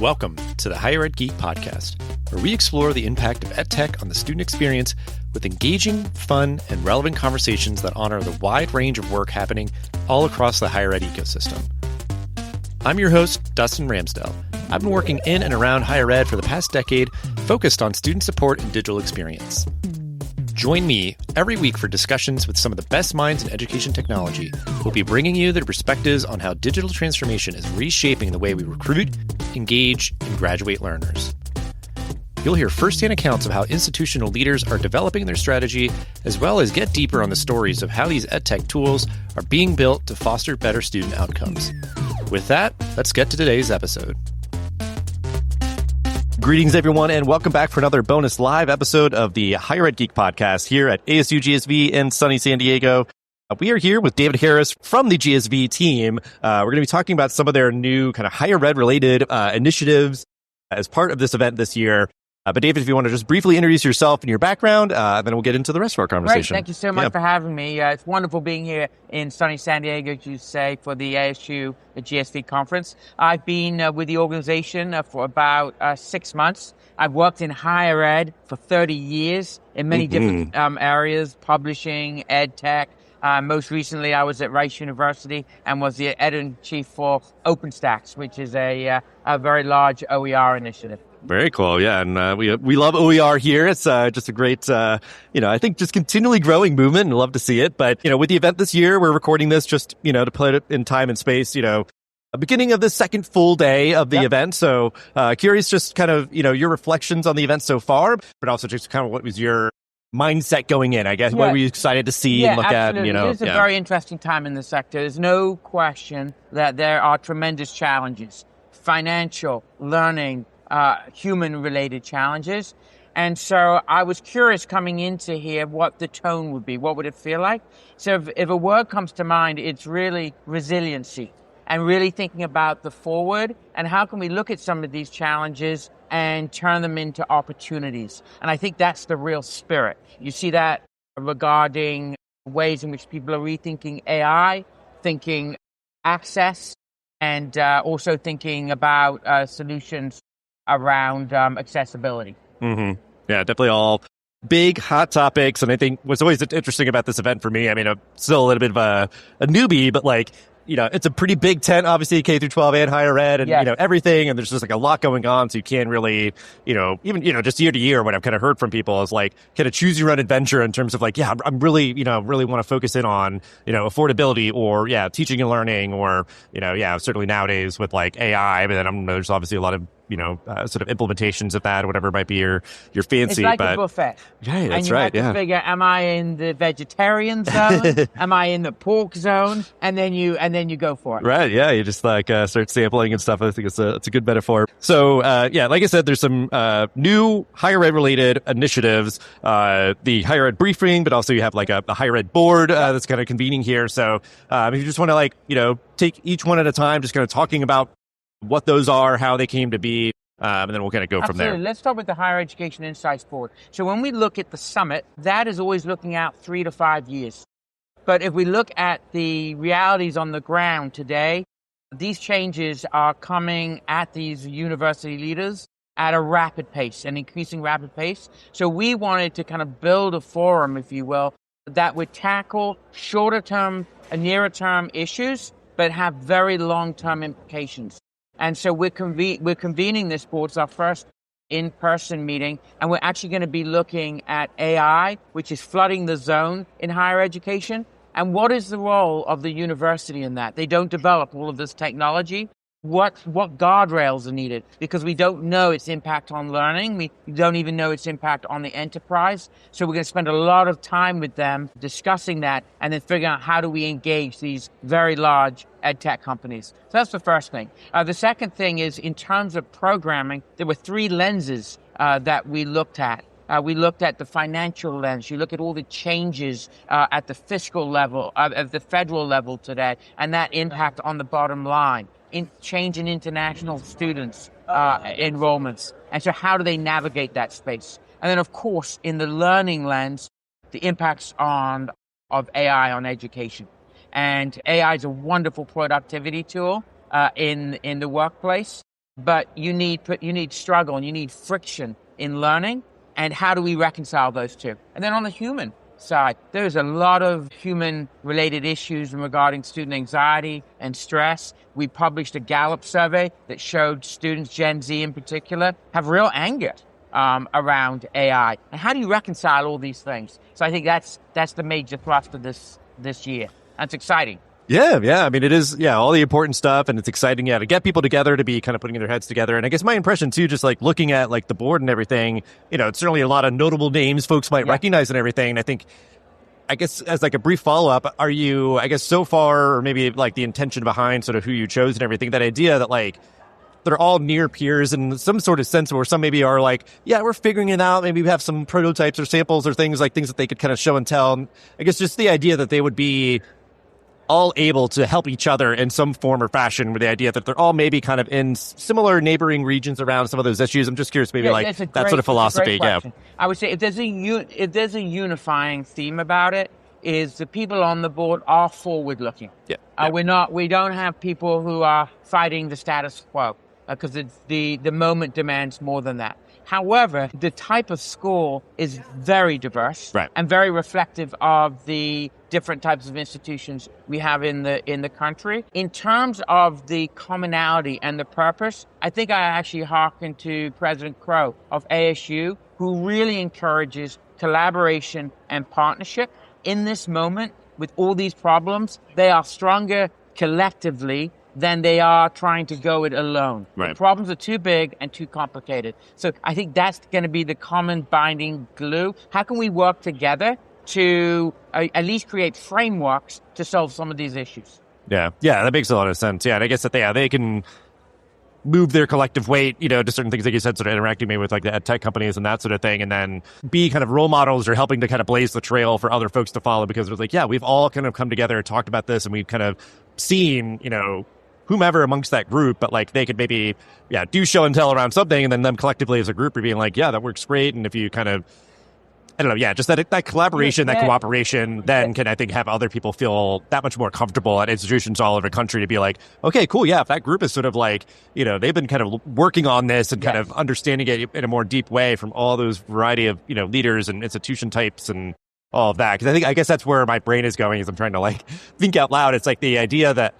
Welcome to the Higher Ed Geek Podcast, where we explore the impact of EdTech on the student experience with engaging, fun, and relevant conversations that honor the wide range of work happening all across the higher ed ecosystem. I'm your host, Dustin Ramsdell. I've been working in and around higher ed for the past decade, focused on student support and digital experience. Join me every week for discussions with some of the best minds in education technology. We'll be bringing you their perspectives on how digital transformation is reshaping the way we recruit, engage, and graduate learners. You'll hear firsthand accounts of how institutional leaders are developing their strategy, as well as get deeper on the stories of how these EdTech tools are being built to foster better student outcomes. With that, let's get to today's episode. Greetings, everyone, and welcome back for another bonus live episode of the Higher Ed Geek Podcast here at ASU+GSV in sunny San Diego. We are here with David Harris from the GSV team. We're going to be talking about some of their new kind of higher ed related initiatives as part of this event this year. But David, if you want to just briefly introduce yourself and your background, then we'll get into the rest of our conversation. Great. Thank you so much for having me. It's wonderful being here in sunny San Diego, as you say, for the ASU+GSV conference. I've been with the organization for about 6 months. I've worked in higher ed for 30 years in many different areas, publishing, ed tech. Most recently, I was at Rice University and was the editor-in-chief for OpenStax, which is a very large OER initiative. Very cool. Yeah. And we love OER here. It's just a great, I think just continually growing movement, and love to see it. But, with the event this year, we're recording this just, to put it in time and space, a beginning of the second full day of the event. So curious just kind of, your reflections on the event so far, but also just kind of what was your mindset going in, I guess. What were you excited to see and look absolutely. at? It's a very interesting time in the sector. There's no question that there are tremendous challenges, financial, learning, human-related challenges. And so I was curious coming into here what the tone would be. What would it feel like? So if a word comes to mind, it's really resiliency and really thinking about the forward and how can we look at some of these challenges and turn them into opportunities. And I think that's the real spirit. You see that regarding ways in which people are rethinking AI, thinking access, and also thinking about solutions around accessibility. Mm-hmm. Yeah, definitely all big, hot topics. And I think what's always interesting about this event for me, I'm still a little bit of a newbie, but it's a pretty big tent, obviously, K through 12 and higher ed and, everything. And there's just a lot going on. So you can't really, even, just year to year, what I've kind of heard from people is kind of choose your own adventure in terms of I'm really, really want to focus in on, affordability or, teaching and learning or, certainly nowadays with AI. But then there's obviously a lot of, sort of implementations of that or whatever might be your fancy. It's like a buffet. Yeah, that's and you right. have to figure, am I in the vegetarian zone? Am I in the pork zone? And then you go for it. Right. Yeah. You just start sampling and stuff. I think it's a good metaphor. So, like I said, there's some new higher ed related initiatives, the higher ed briefing, but also you have a higher ed board that's kind of convening here. So, if you just want to take each one at a time, just kind of talking about what those are, how they came to be, and then we'll kind of go from there. Let's start with the Higher Education Insights Board. So when we look at the summit, that is always looking out 3 to 5 years. But if we look at the realities on the ground today, these changes are coming at these university leaders at a rapid pace, an increasing rapid pace. So we wanted to kind of build a forum, if you will, that would tackle shorter term and nearer term issues, but have very long-term implications. And so we're convening this board. It's our first in-person meeting, and we're actually going to be looking at AI, which is flooding the zone in higher education. And what is the role of the university in that? They don't develop all of this technology. What guardrails are needed? Because we don't know its impact on learning. We don't even know its impact on the enterprise. So we're going to spend a lot of time with them discussing that and then figuring out how do we engage these very large ed tech companies. So that's the first thing. The second thing is in terms of programming, there were 3 lenses that we looked at. We looked at the financial lens. You look at all the changes at the fiscal level, at the federal level today, and that impact on the bottom line. Change in international students' enrollments. And so how do they navigate that space? And then, of course, in the learning lens, the impacts of AI on education. And AI is a wonderful productivity tool in the workplace. but you need struggle and you need friction in learning. And how do we reconcile those two? And then on the human side, there's a lot of human-related issues regarding student anxiety and stress. We published a Gallup survey that showed students, Gen Z in particular, have real anger around AI. And how do you reconcile all these things? So I think that's the major thrust of this year. That's exciting. Yeah. I mean, it is, all the important stuff, and it's exciting, to get people together, to be kind of putting their heads together. And I guess my impression too, just like looking at like the board and everything, it's certainly a lot of notable names folks might recognize and everything. And I guess as like a brief follow-up, are you, I guess so far, or maybe like the intention behind sort of who you chose and everything, that idea that like they're all near peers in some sort of sense, where some maybe are like, we're figuring it out. Maybe we have some prototypes or samples or things that they could kind of show and tell. And I guess just the idea that they would be all able to help each other in some form or fashion, with the idea that they're all maybe kind of in similar neighboring regions around some of those issues. I'm just curious, maybe that sort of philosophy. I would say if there's a unifying theme about it, is the people on the board are forward looking. We don't have people who are fighting the status quo, because the moment demands more than that. However, the type of school is very diverse and very reflective of the different types of institutions we have in the country. In terms of the commonality and the purpose, I think I actually hearken to President Crow of ASU, who really encourages collaboration and partnership. In this moment, with all these problems, they are stronger collectively than they are trying to go it alone. Right. The problems are too big and too complicated. So I think that's going to be the common binding glue. How can we work together to at least create frameworks to solve some of these issues? Yeah, that makes a lot of sense. Yeah, and I guess that they can move their collective weight, to certain things, like you said, sort of interacting maybe with like the ed tech companies and that sort of thing, and then be kind of role models or helping to kind of blaze the trail for other folks to follow, because it's like, we've all kind of come together and talked about this, and we've kind of seen, whomever amongst that group, but like they could maybe, do show and tell around something, and then them collectively as a group are being like, that works great. And if you kind of, I don't know, just that collaboration, that cooperation, then can, I think, have other people feel that much more comfortable at institutions all over the country to be like, okay, cool, if that group is sort of like, they've been kind of working on this and kind of understanding it in a more deep way from all those variety of, leaders and institution types and all of that. Because I guess that's where my brain is going, as I'm trying to like think out loud. It's like the idea that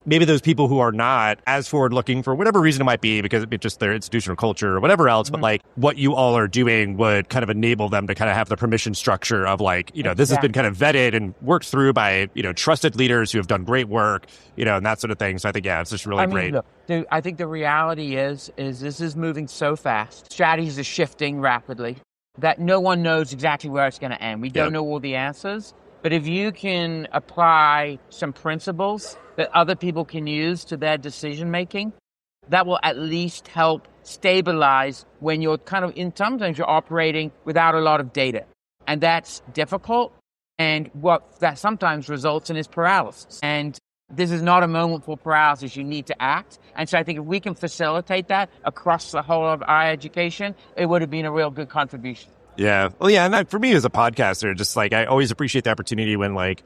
maybe those people who are not as forward-looking for whatever reason it might be, because it's just their institutional culture or whatever else, but like what you all are doing would kind of enable them to kind of have the permission structure of like, this has been kind of vetted and worked through by, trusted leaders who have done great work, and that sort of thing. So I think, it's just really great. Look, I think the reality is this is moving so fast. Strategies are shifting rapidly that no one knows exactly where it's going to end. We don't know all the answers. But if you can apply some principles that other people can use to their decision making, that will at least help stabilize when you're kind of, sometimes you're operating without a lot of data. And that's difficult. And what that sometimes results in is paralysis. And this is not a moment for paralysis. You need to act. And so I think if we can facilitate that across the whole of higher education, it would have been a real good contribution. Yeah. Well, and for me as a podcaster, just like I always appreciate the opportunity when like,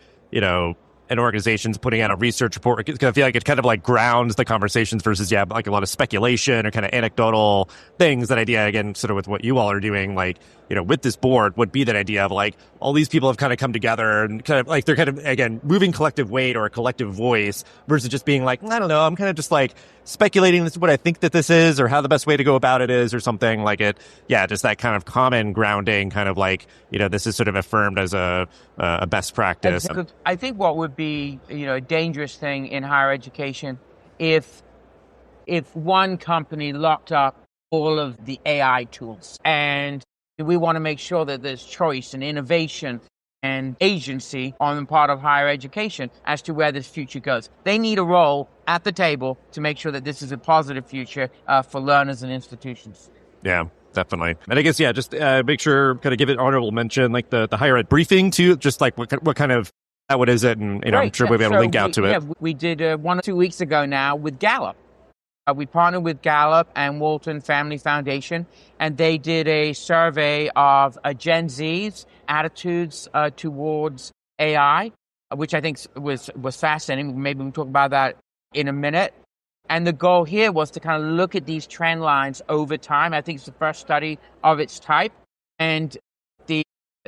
an organization's putting out a research report, because I feel like it kind of like grounds the conversations versus, like a lot of speculation or kind of anecdotal things. That idea, again, sort of with what you all are doing, like, with this board would be that idea of like all these people have kind of come together and kind of like they're kind of, again, moving collective weight or a collective voice versus just being like, I don't know, I'm kind of just like speculating this is what I think that this is or how the best way to go about it is or something like it. Yeah, just that kind of common grounding, kind of like, this is sort of affirmed as a best practice. I think what would be, a dangerous thing in higher education if one company locked up all of the AI tools. And we want to make sure that there's choice and innovation and agency on the part of higher education as to where this future goes. They need a role at the table to make sure that this is a positive future for learners and institutions. Yeah, definitely. And I guess, just make sure, kind of give it honorable mention, like the higher ed briefing too, just like what kind of, what is it? And, I'm sure we'll be able to link out to it. Yeah, we did 1 or 2 weeks ago now with Gallup. We partnered with Gallup and Walton Family Foundation, and they did a survey of Gen Z's attitudes towards AI, which I think was fascinating. Maybe we'll talk about that in a minute. And the goal here was to kind of look at these trend lines over time. I think it's the first study of its type. And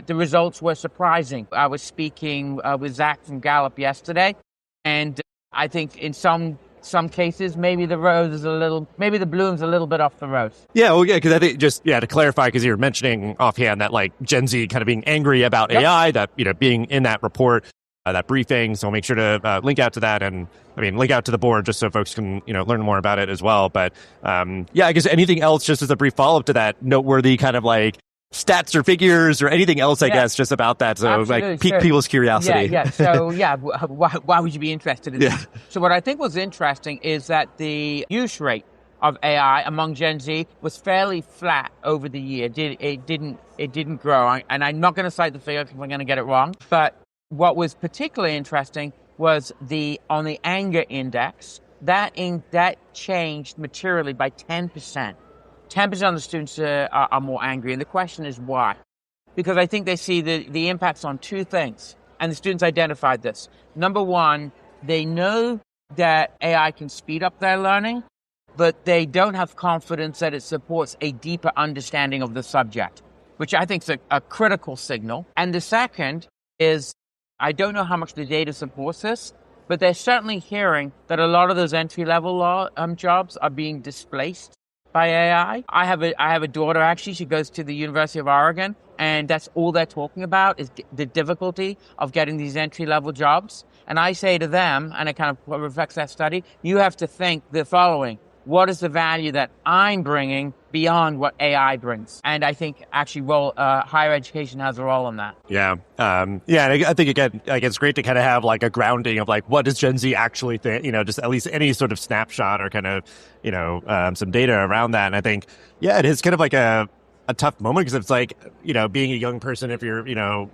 the results were surprising. I was speaking with Zach from Gallup yesterday, and I think in some cases, maybe the bloom's a little bit off the rose. Yeah, well, yeah, because I think to clarify, because you were mentioning offhand that like Gen Z kind of being angry about AI, that, being in that report, that briefing. So I'll make sure to link out to that and link out to the board just so folks can, learn more about it as well. But I guess anything else just as a brief follow-up to that noteworthy kind of like stats or figures or anything else, I guess, just about that. So absolutely. Like pique people's curiosity. Yeah. So why would you be interested in that? So what I think was interesting is that the use rate of AI among Gen Z was fairly flat over the year. It didn't grow. And I'm not going to cite the figure because I'm going to get it wrong. But what was particularly interesting was on the anger index, that changed materially by 10%. 10% of the students are more angry. And the question is why? Because I think they see the impacts on two things. And the students identified this. Number one, they know that AI can speed up their learning, but they don't have confidence that it supports a deeper understanding of the subject, which I think is a critical signal. And the second is, I don't know how much the data supports this, but they're certainly hearing that a lot of those entry-level jobs are being displaced by AI. I have a daughter, actually. She goes to the University of Oregon, and that's all they're talking about is the difficulty of getting these entry-level jobs. And I say to them, and it kind of reflects that study, you have to think the following: what is the value that I'm bringing beyond what AI brings? And I think actually higher education has a role in that. Yeah. And I think, again, like it's great to kind of have like a grounding of like, what does Gen Z actually think, just at least any sort of snapshot or kind of, some data around that. And I think, it is kind of like a tough moment because it's like, being a young person, if you're,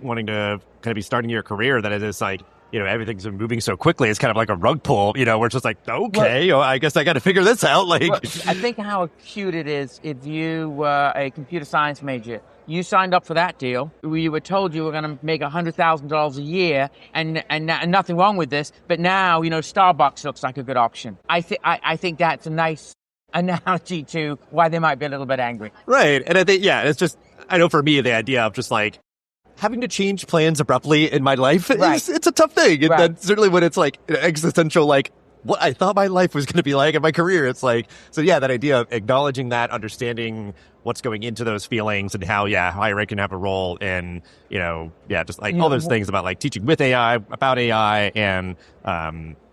wanting to kind of be starting your career, that it is like, everything's been moving so quickly. It's kind of like a rug pull, where it's just like, okay, I guess I got to figure this out. Like, I think how acute it is if you were a computer science major, you signed up for that deal. You were told you were going to make $100,000 a year, and nothing wrong with this. But now, Starbucks looks like a good option. I think that's a nice analogy to why they might be a little bit angry. Right, and I think it's just, I know for me the idea of just like having to change plans abruptly in my life, it's a tough thing. And then certainly when it's like existential, like what I thought my life was going to be like in my career, it's like, so that idea of acknowledging that, understanding what's going into those feelings and how higher ed can have a role in, just like all those things about like teaching with AI, about AI, and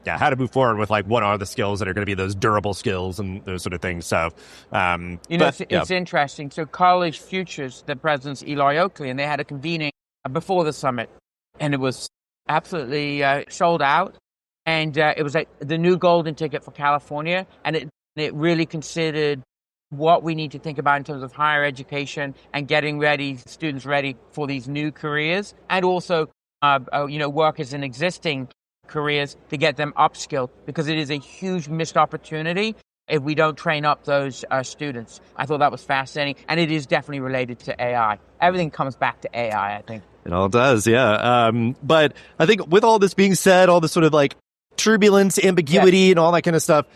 how to move forward with like what are the skills that are going to be those durable skills and those sort of things. So, it's interesting. So College Futures, the president's Eli Oakley, and they had a convening before the summit, and it was absolutely sold out. And it was like the new golden ticket for California, and it really considered what we need to think about in terms of higher education and getting students ready for these new careers, and also workers in existing careers to get them upskilled, because it is a huge missed opportunity if we don't train up those students. I thought that was fascinating, and it is definitely related to AI. Everything comes back to AI, I think. It all does, yeah. But I think with all this being said, all this sort of like turbulence, ambiguity, and all that kind of stuff,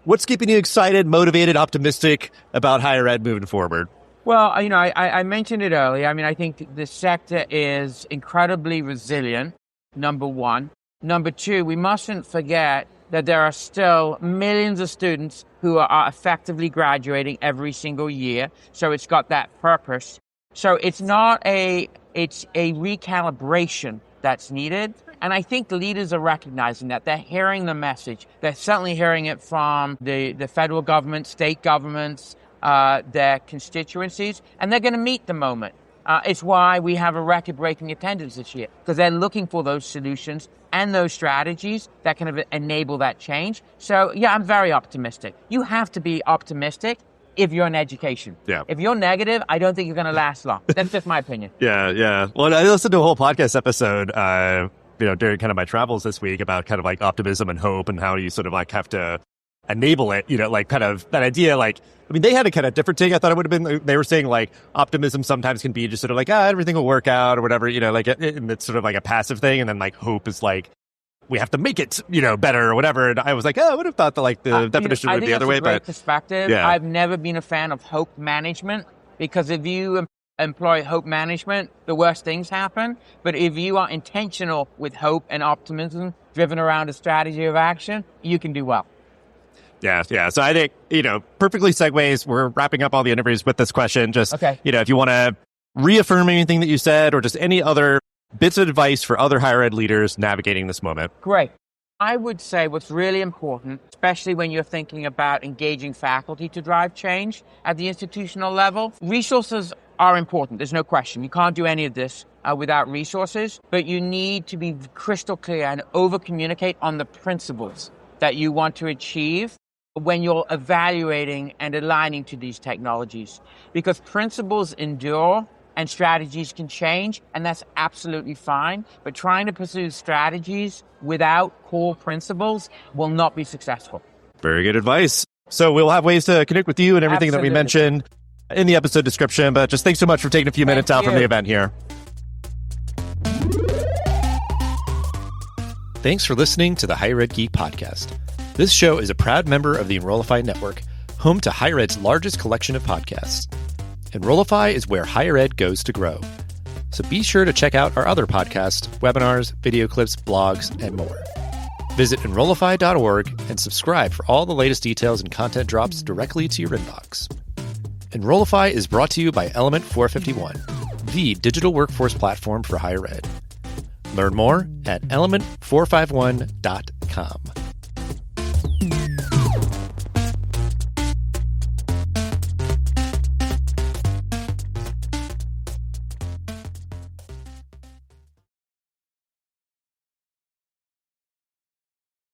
what's keeping you excited, motivated, optimistic about higher ed moving forward? Well, I mentioned it earlier. I think the sector is incredibly resilient, number one. Number two, we mustn't forget that there are still millions of students who are effectively graduating every single year. So it's got that purpose. So it's a recalibration that's needed. And I think the leaders are recognizing that. They're hearing the message. They're certainly hearing it from the federal government, state governments, their constituencies, and they're going to meet the moment. It's why we have a record-breaking attendance this year, because they're looking for those solutions and those strategies that can enable that change. So, I'm very optimistic. You have to be optimistic if you're in education. Yeah. If you're negative, I don't think you're going to last long. That's just my opinion. Yeah. Well, I listened to a whole podcast episode, during kind of my travels this week about kind of like optimism and hope and how you sort of like have to enable it, like kind of that idea, like, they had a kind of different take. I thought it would have been, they were saying like optimism sometimes can be just sort of like, everything will work out or whatever, like and it's sort of like a passive thing. And then like hope is like, we have to make it, better or whatever. And I was like, I would have thought that like the definition would be the other way. I think that's a great but perspective. yeah. I've never been a fan of hope management, because if you employ hope management, the worst things happen. But if you are intentional with hope and optimism, driven around a strategy of action, you can do well. Yeah. So I think, perfectly segues. We're wrapping up all the interviews with this question. Just, if you want to reaffirm anything that you said or just any other bits of advice for other higher ed leaders navigating this moment. Great. I would say what's really important, especially when you're thinking about engaging faculty to drive change at the institutional level, resources are important. There's no question. You can't do any of this without resources, but you need to be crystal clear and over-communicate on the principles that you want to achieve when you're evaluating and aligning to these technologies. Because principles endure and strategies can change, and that's absolutely fine. But trying to pursue strategies without core principles will not be successful. Very good advice. So we'll have ways to connect with you and everything that we mentioned in the episode description. But just thanks so much for taking a few minutes out from the event here. Thanks for listening to the Higher Ed Geek podcast. This show is a proud member of the Enrollify network, home to Higher Ed's largest collection of podcasts. Enrollify is where higher ed goes to grow. So be sure to check out our other podcasts, webinars, video clips, blogs, and more. Visit Enrollify.org and subscribe for all the latest details and content drops directly to your inbox. Enrollify is brought to you by Element 451, the digital workforce platform for higher ed. Learn more at element451.com.